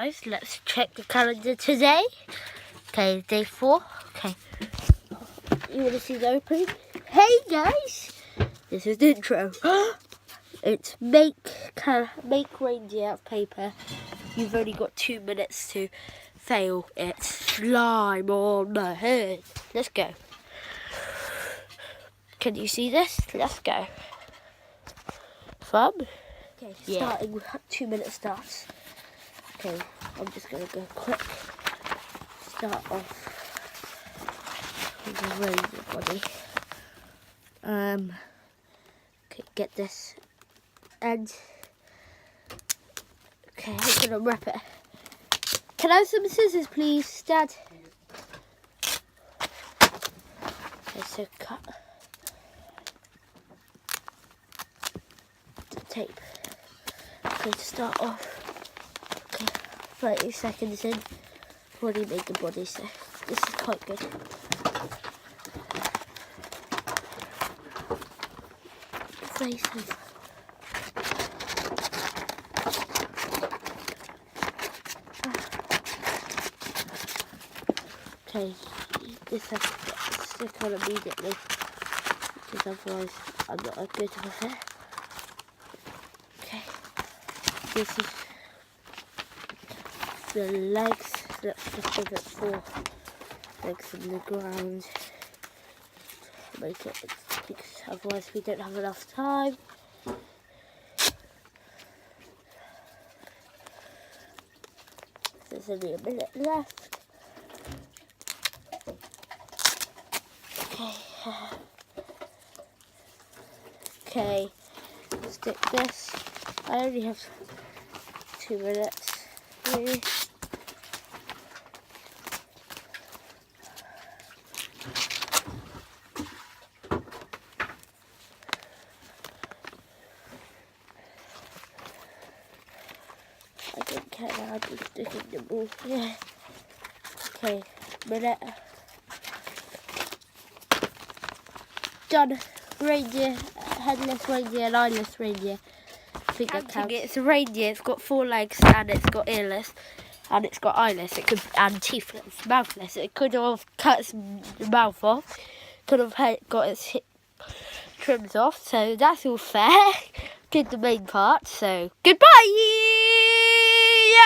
guys, let's check the calendar today. Okay, day 4. Okay, you want to see the opening? Hey guys, this is the intro. It's make reindeer out of paper. You've only got 2 minutes to fail it. Slime on the head. Let's go. Can you see this? Let's go. Fun? Okay, starting with 2 minute starts. Okay, I'm just going to go quick. Start off with the reindeer body. Okay, get this. And okay, I'm going to wrap it. Can I have some scissors, please, Dad? Okay, so cut the tape. Okay, to start off. Okay, 30 seconds in. I've already made the body, so this is quite good. Faces. Okay, this has to stick on immediately, because otherwise I'm not good with it. Okay, this is the legs. Let's just give it 4 legs in the ground. Make it, because otherwise we don't have enough time. There's only a minute left. Okay, stick this. I only have 2 minutes. Really. I don't care now, I'm just sticking the ball. Yeah. Okay, minute. Done. Reindeer, headless reindeer and eyeless reindeer. I think that counts. It's a reindeer, it's got 4 legs and it's got earless and it's got eyeless. It could, and teethless, mouthless. It could have cut its mouth off, could have got its trims off. So that's all fair. Did the main part. So goodbye.